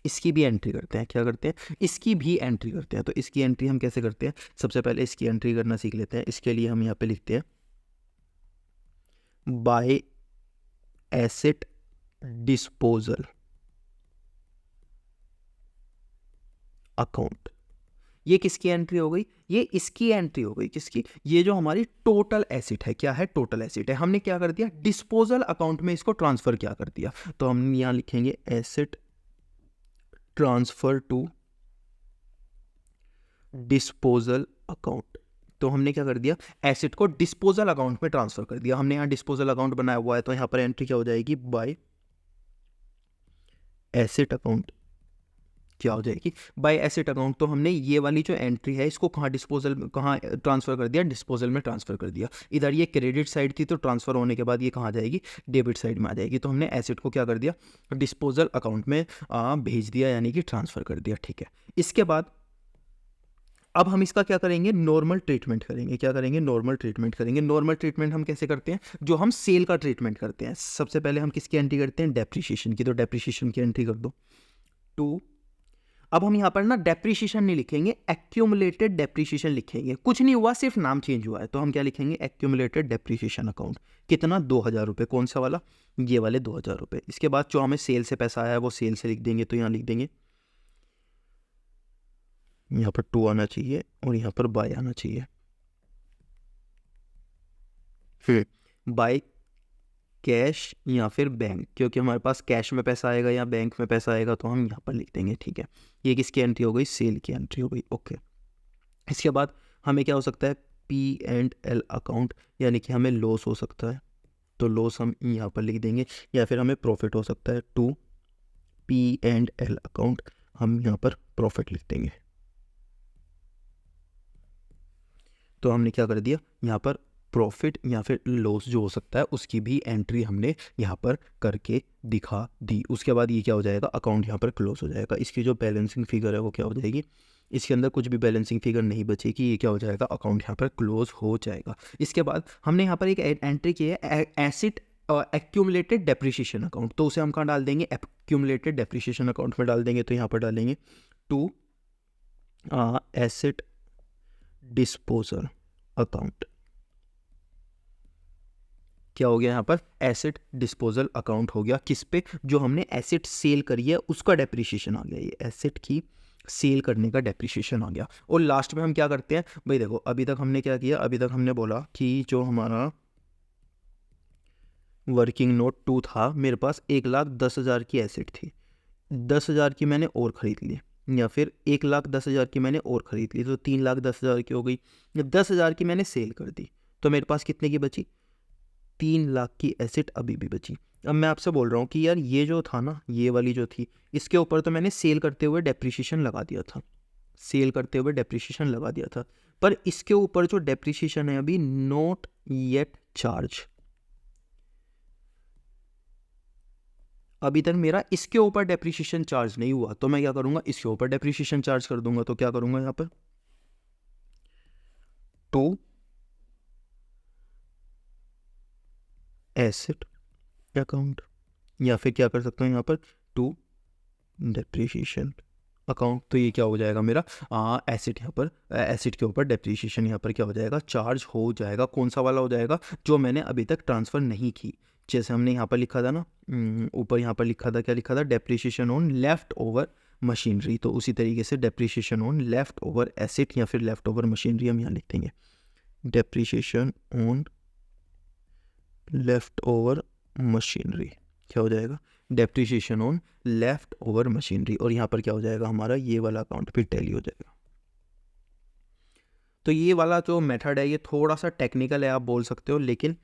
Speaker 1: इसकी भी एंट्री करते हैं। क्या करते हैं, इसकी भी एंट्री करते हैं। तो इसकी एंट्री हम कैसे करते हैं, सबसे पहले इसकी एंट्री करना सीख लेते हैं। इसके लिए हम यहाँ पे लिखते हैं बाय एसेट डिस्पोजल अकाउंट। ये किसकी एंट्री हो गई, ये इसकी एंट्री हो गई। किसकी, ये जो हमारी टोटल एसेट है, क्या है, टोटल एसेट है। हमने क्या कर दिया, डिस्पोजल अकाउंट में इसको ट्रांसफर क्या कर दिया। तो हम यहां लिखेंगे asset transfer to disposal account. तो हमने क्या कर दिया, एसेट को डिस्पोजल अकाउंट में ट्रांसफर कर दिया। हमने यहां डिस्पोजल अकाउंट बनाया हुआ है, तो यहां पर एंट्री क्या हो जाएगी, बाय एसेट अकाउंट। क्या हो जाएगी, बाय एसेट अकाउंट। तो हमने ये वाली जो एंट्री है इसको कहाँ डिस्पोजल, कहाँ ट्रांसफर कर दिया, डिस्पोजल में ट्रांसफर कर दिया। इधर ये क्रेडिट साइड थी, तो ट्रांसफर होने के बाद ये कहाँ जाएगी, डेबिट साइड में आ जाएगी। तो हमने एसेट को क्या कर दिया, डिस्पोजल अकाउंट में भेज दिया, यानी कि ट्रांसफर कर दिया। ठीक है, इसके बाद अब हम इसका क्या करेंगे, नॉर्मल ट्रीटमेंट करेंगे। क्या करेंगे, नॉर्मल ट्रीटमेंट करेंगे। नॉर्मल ट्रीटमेंट हम कैसे करते हैं, जो हम सेल का ट्रीटमेंट करते हैं। सबसे पहले हम किसकी एंट्री करते हैं, डेप्रिसिएशन की। तो डेप्रिसिएशन की एंट्री कर दो 2। अब हम यहां पर ना डेप्रिसिएशन नहीं लिखेंगे, एक्यूमुलेटेड डेप्रिसिएशन लिखेंगे। कुछ नहीं हुआ, सिर्फ नाम चेंज हुआ है। तो हम क्या लिखेंगे, एक्यूमुलेटेड डेप्रिसिएशन अकाउंट। कितना, 2,000 रुपये। कौन सा वाला, ये वाले 2,000 रुपये। इसके बाद जो हमें सेल से पैसा आया है वो सेल से लिख देंगे। तो यहाँ लिख देंगे, यहाँ पर 2 आना चाहिए और यहाँ पर बाय आना चाहिए। फिर बाय कैश या फिर बैंक, क्योंकि हमारे पास कैश में पैसा आएगा या बैंक में पैसा आएगा, तो हम यहाँ पर लिख देंगे। ठीक है, ये किसकी एंट्री हो गई, सेल की एंट्री हो गई। ओके, इसके बाद हमें क्या हो सकता है, P&L अकाउंट, यानी कि हमें लॉस हो सकता है। तो लॉस हम यहाँ पर लिख देंगे, या फिर हमें प्रॉफिट हो सकता है। टू P&L अकाउंट, हम यहाँ पर प्रॉफिट लिख देंगे। तो हमने क्या कर दिया, यहाँ पर प्रॉफिट या फिर लॉस जो हो सकता है उसकी भी एंट्री हमने यहाँ पर करके दिखा दी। उसके बाद ये क्या हो जाएगा, अकाउंट यहाँ पर क्लोज हो जाएगा। इसकी जो बैलेंसिंग फिगर है वो क्या हो जाएगी, इसके अंदर कुछ भी बैलेंसिंग फिगर नहीं बचेगी। ये क्या हो जाएगा, अकाउंट यहाँ पर क्लोज हो जाएगा। इसके बाद हमने यहाँ पर एक एंट्री की है, एसिड एक्यूमुलेटेड डेप्रिसिएशन अकाउंट। तो उसे हम कहाँ डाल देंगे, एक्यूमुलेटेड डेप्रिसिएशन अकाउंट में डाल देंगे। तो यहाँ पर डालेंगे टू एसेट डिस्पोजल अकाउंट। क्या हो गया यहाँ पर, एसेट डिस्पोजल अकाउंट हो गया। किस पे, जो हमने एसेट सेल करी है उसका डेप्रिसिएशन आ गया, ये एसेट की सेल करने का डेप्रिसिएशन आ गया। और लास्ट में हम क्या करते हैं भाई, देखो अभी तक हमने क्या किया, अभी तक हमने बोला कि जो हमारा वर्किंग नोट 2 था, मेरे पास 1,10,000 की एसेट थी, 10,000 की मैंने और ख़रीद ली, या फिर 1,10,000 की मैंने और ख़रीद ली, तो 3,10,000 की हो गई। 10,000 की मैंने सेल कर दी, तो मेरे पास कितने की बची, 3,00,000 की एसेट अभी भी बची। अब मैं आपसे बोल रहा हूँ कि यार ये जो था ना, ये वाली जो थी, इसके ऊपर तो मैंने सेल करते हुए डेप्रिसिएशन लगा दिया था, सेल करते हुए डेप्रिसिएशन लगा दिया था, पर इसके ऊपर जो डेप्रिसिएशन है अभी, नॉट येट चार्ज, अभी तक मेरा इसके ऊपर डेप्रिसिएशन चार्ज नहीं हुआ, तो मैं क्या करूंगा, इसके ऊपर डेप्रिसिएशन चार्ज कर दूंगा। तो क्या करूंगा यहाँ पर, टू एसेट अकाउंट, या फिर क्या कर सकता हूँ यहाँ पर, टू डेप्रिसिएशन अकाउंट। तो ये क्या हो जाएगा मेरा, एसेट, यहाँ पर एसेट के ऊपर डेप्रिसिएशन यहाँ पर क्या हो जाएगा, चार्ज हो जाएगा। कौन सा वाला हो जाएगा, जो मैंने अभी तक ट्रांसफ़र नहीं की। जैसे हमने यहाँ पर लिखा था ना, ऊपर यहाँ पर लिखा था, क्या लिखा था, depreciation on left over machinery, तो उसी तरीके से depreciation on left over asset या फिर लेफ्ट ओवर मशीनरी हम यहाँ लिख देंगे, depreciation on left over machinery क्या हो जाएगा, depreciation on left over machinery. और यहाँ पर क्या हो जाएगा हमारा, ये वाला अकाउंट फिर टैली हो जाएगा। तो ये वाला जो मेथड है ये थोड़ा सा टेक्निकल है आप बोल सकते हो, लेकिन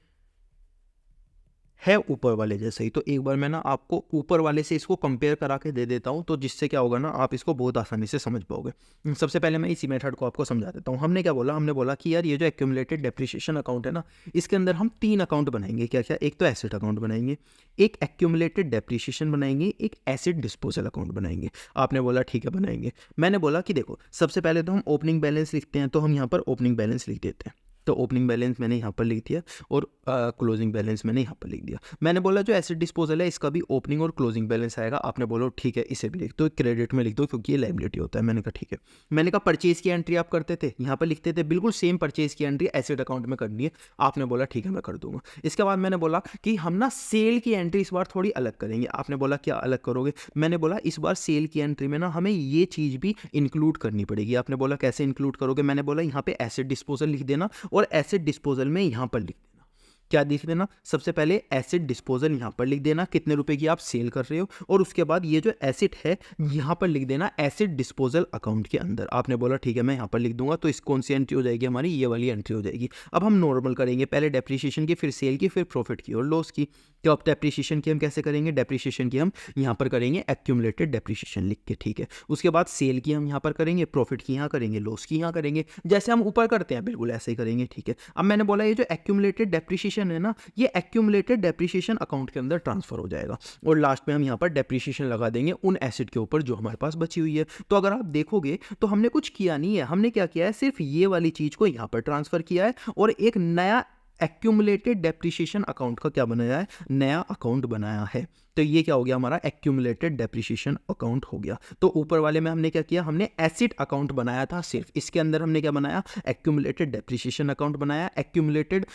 Speaker 1: है ऊपर वाले जैसे ही। तो एक बार मैं ना आपको ऊपर वाले से इसको कंपेयर करा के दे देता हूँ, तो जिससे क्या होगा ना, आप इसको बहुत आसानी से समझ पाओगे। सबसे पहले मैं इसी मेथड को आपको समझा देता हूँ। हमने क्या बोला, हमने बोला कि यार ये जो एक्यूमुलेटेड डेप्रिसिएशन अकाउंट है ना, इसके अंदर हम 3 अकाउंट बनाएंगे। क्या क्या, एक तो एसेट अकाउंट बनाएंगे, एक एक्यूमुलेटेड डेप्रिसिएशन बनाएंगे, एक एसेट डिस्पोजल अकाउंट बनाएंगे। आपने बोला ठीक है बनाएंगे। मैंने बोला कि देखो सबसे पहले तो हम ओपनिंग बैलेंस लिखते हैं, तो हम यहाँ पर ओपनिंग बैलेंस लिख देते हैं। तो ओपनिंग बैलेंस मैंने यहाँ पर लिख दिया और क्लोजिंग बैलेंस मैंने यहाँ पर लिख दिया। मैंने बोला जो एसेट डिस्पोजल है इसका भी ओपनिंग और क्लोजिंग बैलेंस आएगा। आपने बोलो ठीक है इसे भी लिख दो, क्रेडिट में लिख दो क्योंकि ये लायबिलिटी होता है। मैंने कहा ठीक है। मैंने कहा परचेज की एंट्री आप करते थे, यहाँ पर लिखते थे बिल्कुल सेम परचेज की एंट्री एसेट अकाउंट में करनी है। आपने बोला ठीक है मैं कर दूंगा। इसके बाद मैंने बोला कि हम ना सेल की एंट्री इस बार थोड़ी अलग करेंगे। आपने बोला क्या अलग करोगे, मैंने बोला इस बार सेल की एंट्री में ना हमें ये चीज़ भी इंक्लूड करनी पड़ेगी। आपने बोला कैसे इंक्लूड करोगे, मैंने बोला यहाँ पे एसेट डिस्पोजल लिख देना और एसेट डिस्पोजल में यहाँ पर लिख देना, क्या लिख देना, सबसे पहले एसेट डिस्पोजल यहाँ पर लिख देना कितने रुपए की आप सेल कर रहे हो, और उसके बाद ये जो एसेट है यहाँ पर लिख देना एसेट डिस्पोजल अकाउंट के अंदर। आपने बोला ठीक है मैं यहाँ पर लिख दूंगा। तो इस कौन सी एंट्री हो जाएगी हमारी, ये वाली एंट्री हो जाएगी। अब हम नॉर्मल करेंगे, पहले डेप्रिसिएशन की, फिर सेल की, फिर प्रॉफिट की और लॉस की। तो अब डेप्रिसिएशन की हम कैसे करेंगे, डेप्रिसिएशन की हम यहाँ पर करेंगे एक्यूमुलेटेड डेप्रिसिएशन लिख के, ठीक है। उसके बाद सेल की हम यहाँ पर करेंगे, प्रॉफिट की यहाँ करेंगे, लॉस की यहाँ करेंगे, जैसे हम ऊपर करते हैं बिल्कुल ऐसे ही करेंगे, ठीक है। अब मैंने बोला ये जो एक्यूमुलेटेड डेप्रिसिएशन है ना, ये एक्यूमुलेटेड डेप्रिसिएशन अकाउंट के अंदर ट्रांसफर हो जाएगा और लास्ट में हम यहाँ पर डेप्रिसिएशन लगा देंगे उन एसेट के ऊपर जो हमारे पास बची हुई है। तो अगर आप देखोगे तो हमने कुछ किया नहीं है, हमने क्या किया है, सिर्फ ये वाली चीज को यहाँ पर ट्रांसफर किया है और एक नया एक्यूमुलेटेड डेप्रिसिएशन अकाउंट का क्या बनाया है, नया अकाउंट बनाया है। तो ये क्या हो गया हमारा एक्यूमुलेटेड डेप्रिसिएशन अकाउंट हो गया। तो ऊपर वाले में हमने क्या किया, हमने एसेट अकाउंट बनाया था सिर्फ, इसके अंदर हमने क्या बनाया, एक्यूमुलेटेड डेप्रिसिएशन अकाउंट बनाया, एक्यूमुलेटेड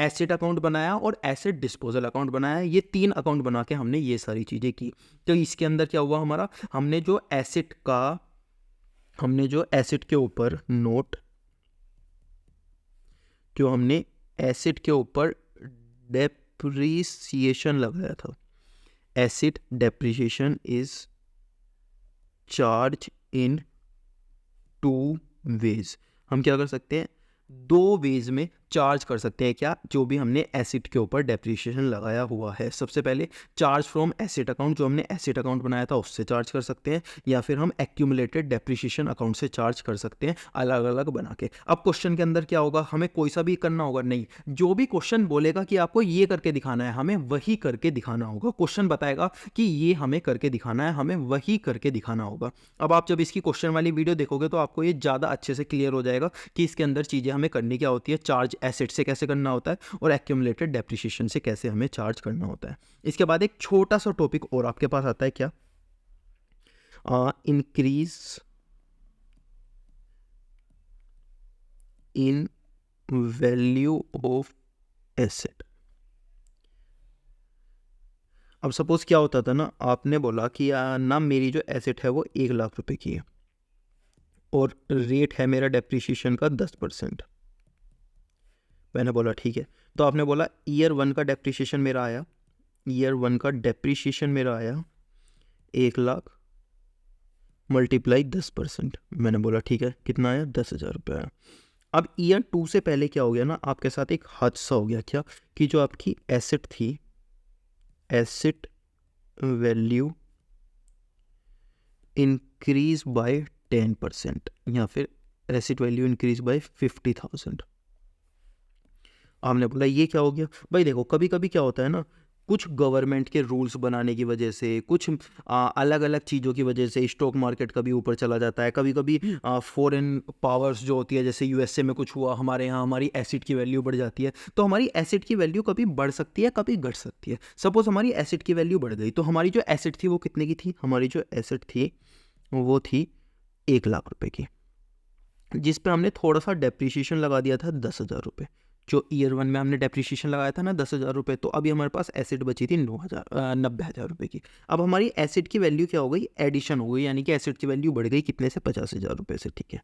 Speaker 1: एसेट अकाउंट बनाया और एसेट डिस्पोजल अकाउंट बनाया। ये 3 अकाउंट बना के हमने ये सारी चीज़ें की। तो इसके अंदर क्या हुआ हमारा, हमने जो एसेट के ऊपर नोट, जो हमने एसेट के ऊपर डेप्रिसिएशन लगाया था, asset depreciation is charge in 2 ways. हम क्या कर सकते हैं, 2 वेज में चार्ज कर सकते हैं क्या, जो भी हमने एसेट के ऊपर डेप्रिसिएशन लगाया हुआ है। सबसे पहले चार्ज फ्रॉम एसेट अकाउंट, जो हमने एसेट अकाउंट बनाया था उससे चार्ज कर सकते हैं, या फिर हम एक्यूमुलेटेड डेप्रिसिएशन अकाउंट से चार्ज कर सकते हैं, अलग अलग बना के। अब क्वेश्चन के अंदर क्या होगा, हमें कोई सा भी करना होगा नहीं, जो भी क्वेश्चन बोलेगा कि आपको ये करके दिखाना है हमें वही करके दिखाना होगा। क्वेश्चन बताएगा कि ये हमें करके दिखाना है, हमें वही करके दिखाना होगा। अब आप जब इसकी क्वेश्चन वाली वीडियो देखोगे तो आपको ये ज़्यादा अच्छे से क्लियर हो जाएगा कि इसके अंदर चीज़ें हमें करनी क्या होती है, चार्ज एसेट से कैसे करना होता है और एक्यूमुलेटेड डेप्रिसिएशन से कैसे हमें चार्ज करना होता है। इसके बाद एक छोटा सा टॉपिक और आपके पास आता है क्या, increase in value of asset. अब सपोज क्या होता था ना, आपने बोला कि ना मेरी जो एसेट है वो 1 लाख रुपए की है और रेट है मेरा डेप्रिसिएशन का 10%। मैंने बोला ठीक है, तो आपने बोला ईयर 1 का डेप्रिसिएशन मेरा आया, ईयर 1 का डेप्रिसिएशन मेरा आया 1 लाख मल्टीप्लाई 10%। मैंने बोला ठीक है, कितना आया, 10,000 रुपये आया। अब ईयर 2 से पहले क्या हो गया ना, आपके साथ एक हादसा हो गया। क्या? कि जो आपकी एसेट थी, एसेट वैल्यू इंक्रीज बाय 10% या फिर एसेट वैल्यू इंक्रीज बाय 50,000। आपने बोला ये क्या हो गया भाई? देखो कभी कभी क्या होता है ना, कुछ गवर्नमेंट के रूल्स बनाने की वजह से, कुछ अलग अलग चीज़ों की वजह से स्टॉक मार्केट कभी ऊपर चला जाता है, कभी कभी फॉरेन पावर्स जो होती है, जैसे यूएसए में कुछ हुआ, हमारे यहाँ हमारी एसिड की वैल्यू बढ़ जाती है। तो हमारी एसिड की वैल्यू कभी बढ़ सकती है, कभी घट सकती है। सपोज हमारी एसिड की वैल्यू बढ़ गई, तो हमारी जो एसिड थी वो कितने की थी? हमारी जो एसिड थी वो थी 1 लाख रुपए की, जिस पे हमने थोड़ा सा डेप्रिसिएशन लगा दिया था 10,000 रुपये। जो ईयर 1 में हमने डेप्रिसिएशन लगाया था ना 10,000 रुपये, तो अभी हमारे पास एसिड बची थी 90,000 रुपये की। अब हमारी एसिड की वैल्यू क्या हो गई? एडिशन हो गई, यानी कि एसिड की वैल्यू बढ़ गई कितने से? 50,000 रुपये से। ठीक है,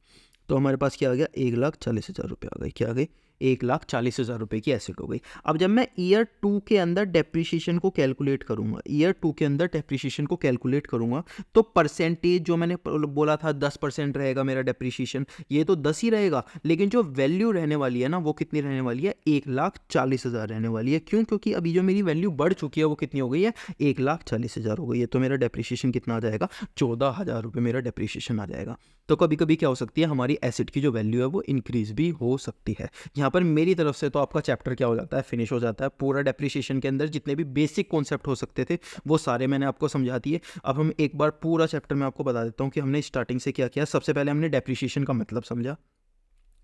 Speaker 1: तो हमारे पास क्या आ गया? 1,40,000 रुपये आ गए। क्या आ गई? 1,40,000 रुपये की एसिड हो गई। अब जब मैं ईयर 2 के अंदर डेप्रिसिएशन को कैलकुलेट करूंगा, ईयर 2 के अंदर डेप्रिसिएशन को कैलकुलेट करूंगा, तो परसेंटेज जो मैंने बोला था 10% रहेगा मेरा डेप्रिसिएशन, ये तो 10 ही रहेगा, लेकिन जो वैल्यू रहने वाली है ना वो कितनी रहने वाली है? 1,40,000 रहने वाली है। क्यों? क्योंकि अभी जो मेरी वैल्यू बढ़ चुकी है वो कितनी हो गई है? 1,40,000 हो गई है। तो मेरा डेप्रिसिएशन कितना आ जाएगा? 14,000 रुपये मेरा डेप्रिसिएशन आ जाएगा। तो कभी कभी क्या हो सकती है, हमारी एसिड की जो वैल्यू है वो इंक्रीज भी हो सकती है। यहाँ पर मेरी तरफ से तो आपका चैप्टर क्या हो जाता है? फिनिश हो जाता है। पूरा डेप्रिसिएशन के अंदर जितने भी बेसिक कॉन्सेप्ट हो सकते थे वो सारे मैंने आपको समझा दिए। अब हम एक बार पूरा चैप्टर में आपको बता देता हूँ कि हमने स्टार्टिंग से क्या किया। सबसे पहले हमने डेप्रिसिएशन का मतलब समझा,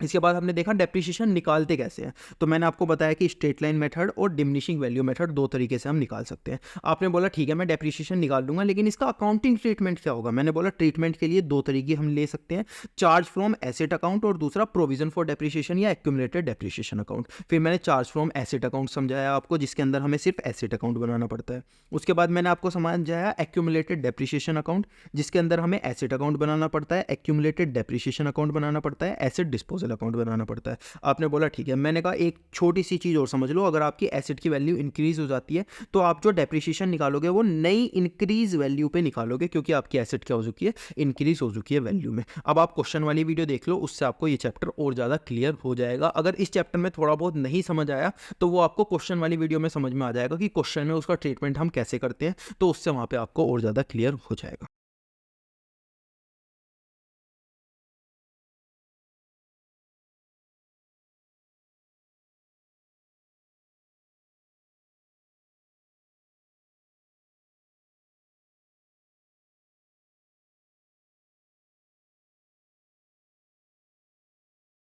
Speaker 1: इसके बाद हमने देखा डेप्रिसिएशन निकालते कैसे हैं। तो मैंने आपको बताया कि स्ट्रेट लाइन मेथड और डिमिनिशिंग वैल्यू मेथड दो तरीके से हम निकाल सकते हैं। आपने बोला ठीक है मैं डेप्रिसिएशन निकाल लूंगा, लेकिन इसका अकाउंटिंग ट्रीटमेंट क्या होगा? मैंने बोला ट्रीटमेंट के लिए दो तरीके हम ले सकते हैं, चार्ज फ्रॉम एसेट अकाउंट और दूसरा प्रोविजन फॉर डेप्रिसिएशन या एक्यूमुलेटेड डेप्रिसिएशन अकाउंट। फिर मैंने चार्ज फ्रॉम एसेट अकाउंट समझाया आपको, जिसके अंदर हमें सिर्फ एसेट अकाउंट बनाना पड़ता है। उसके बाद मैंने आपको समझाया एक्यूमुलेटेड डेप्रिसिएशन अकाउंट, जिसके अंदर हमें एसेट अकाउंट बनाना पड़ता है, एक्यूमुलेटेड डेप्रिसिएशन अकाउंट बनाना पड़ता है, एसेट डिस्पोजल अकाउंट बनाना पड़ता है। आपने बोला ठीक है। मैंने कहा एक छोटी सी चीज और समझ लो, अगर आपकी एसेट की वैल्यू इंक्रीज हो जाती है तो आप जो डेप्रिसिएशन निकालोगे वो नई इंक्रीज वैल्यू पे निकालोगे, क्योंकि आपकी एसेट क्या हो चुकी है? इंक्रीज हो चुकी है वैल्यू में। अब आप क्वेश्चन वाली वीडियो देख लो, उससे आपको ये चैप्टर और ज्यादा क्लियर हो जाएगा। अगर इस चैप्टर में थोड़ा बहुत नहीं समझ आया तो वो आपको क्वेश्चन वाली वीडियो में समझ में आ जाएगा कि क्वेश्चन में उसका ट्रीटमेंट हम कैसे करते हैं, तो उससे वहां पे आपको और ज्यादा क्लियर हो जाएगा।